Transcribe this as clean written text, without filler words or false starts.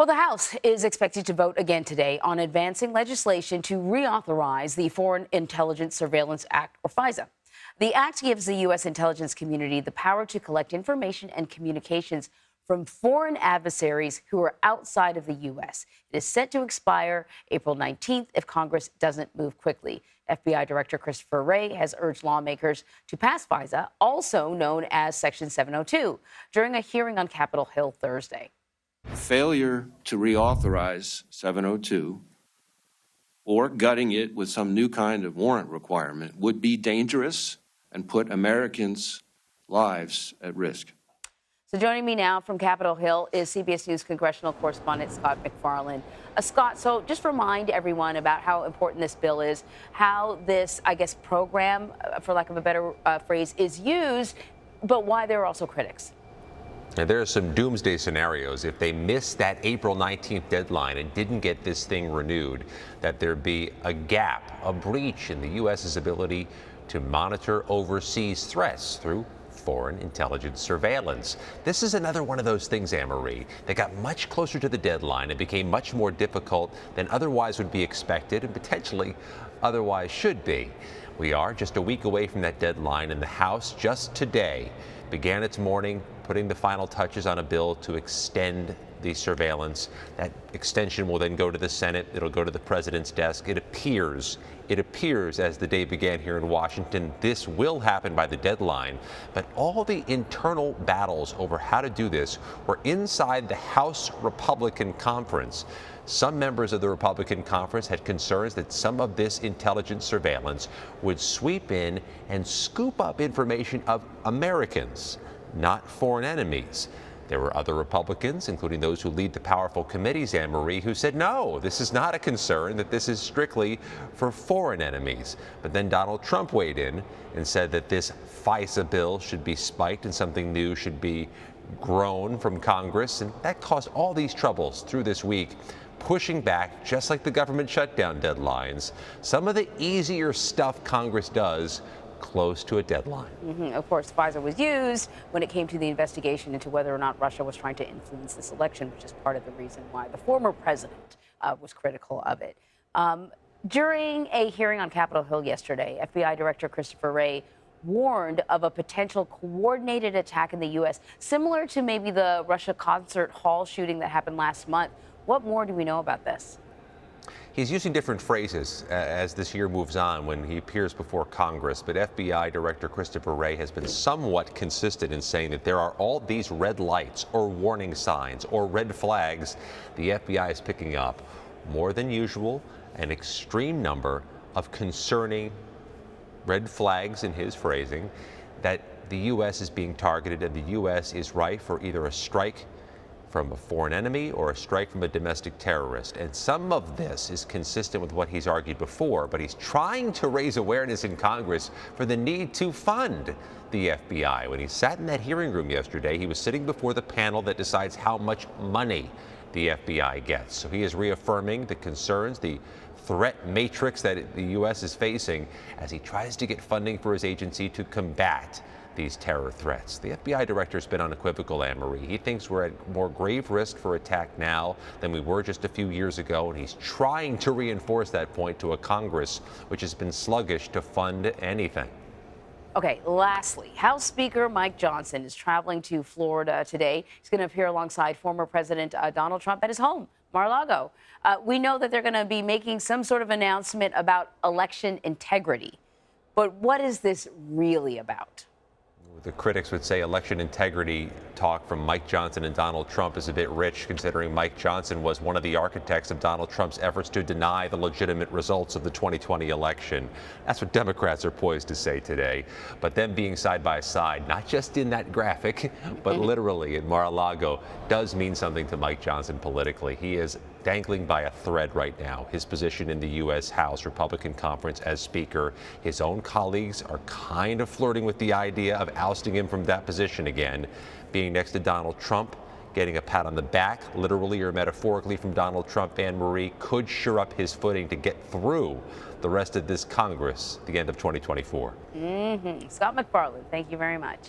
Well, the House is expected to vote again today on advancing legislation to reauthorize the Foreign Intelligence Surveillance Act, or FISA. The act gives the U.S. intelligence community the power to collect information and communications from foreign adversaries who are outside of the U.S. It is set to expire April 19th if Congress doesn't move quickly. FBI Director Christopher Wray has urged lawmakers to pass FISA, also known as Section 702, during a hearing on Capitol Hill Thursday. Failure to reauthorize 702 or gutting it with some new kind of warrant requirement would be dangerous and put Americans' lives at risk. So joining me now from Capitol Hill is CBS News congressional correspondent Scott MacFarlane. Scott, so just remind everyone about how important this bill is, how this, program, for lack of a better phrase, is used, but why there are also critics. And there are some doomsday scenarios. If they miss that April 19th deadline and didn't get this thing renewed, that there'd be a gap, a breach in the U.S.'s ability to monitor overseas threats through foreign intelligence surveillance. This is another one of those things, Anne-Marie, that got much closer to the deadline and became much more difficult than otherwise would be expected and potentially otherwise should be. We are just a week away from that deadline, and the House just today began its morning putting the final touches on a bill to extend the surveillance. That extension will then go to the Senate. It'll go to the president's desk. It appears as the day began here in Washington, this will happen by the deadline. But all the internal battles over how to do this were inside the House Republican Conference. Some members of the Republican Conference had concerns that some of this intelligence surveillance would sweep in and scoop up information of Americans, not foreign enemies. There were other Republicans, including those who lead the powerful committees, Anne-Marie, who said, no, this is not a concern, that this is strictly for foreign enemies. But then Donald Trump weighed in and said that this FISA bill should be spiked and something new should be grown from Congress. And that caused all these troubles through this week, pushing back, just like the government shutdown deadlines, some of the easier stuff Congress does close to a deadline. Of course, FISA was used when it came to the investigation into whether or not Russia was trying to influence this election, which is part of the reason why the former president was critical of it. During a hearing on Capitol Hill yesterday, FBI Director Christopher Wray warned of a potential coordinated attack in the U.S., similar to maybe the Russia concert hall shooting that happened last month. What more do we know about this? He's using different phrases as this year moves on when he appears before Congress, but FBI Director Christopher Wray has been somewhat consistent in saying that there are all these red lights or warning signs or red flags the FBI is picking up. More than usual, an extreme number of concerning red flags in his phrasing that the U.S. is being targeted and the U.S. is ripe for either a strike from a foreign enemy or a strike from a domestic terrorist. And some of this is consistent with what he's argued before, but he's trying to raise awareness in Congress for the need to fund the FBI. When he sat in that hearing room yesterday, he was sitting before the panel that decides how much money the FBI gets. So he is reaffirming the concerns, the threat matrix that the U.S. is facing as he tries to get funding for his agency to combat these terror threats. The FBI director has been unequivocal, Anne-Marie. He thinks we're at more grave risk for attack now than we were just a few years ago, and he's trying to reinforce that point to a Congress which has been sluggish to fund anything. Okay, lastly, House Speaker Mike Johnson is traveling to Florida today. He's going to appear alongside former President Donald Trump at his home, Mar-a-Lago. We know that they're going to be making some sort of announcement about election integrity. But what is this really about? The critics would say election integrity talk from Mike Johnson and Donald Trump is a bit rich, considering Mike Johnson was one of the architects of Donald Trump's efforts to deny the legitimate results of the 2020 election. That's what Democrats are poised to say today. But them being side by side, not just in that graphic, but literally in Mar-a-Lago, does mean something to Mike Johnson politically. He is dangling by a thread right now. His position in the U.S. House Republican Conference as Speaker. His own colleagues are kind of flirting with the idea of ousting him from that position again. Being next to Donald Trump, getting a pat on the back, literally or metaphorically, from Donald Trump, Anne-Marie, could shore up his footing to get through the rest of this Congress at the end of 2024. Scott MacFarlane, thank you very much.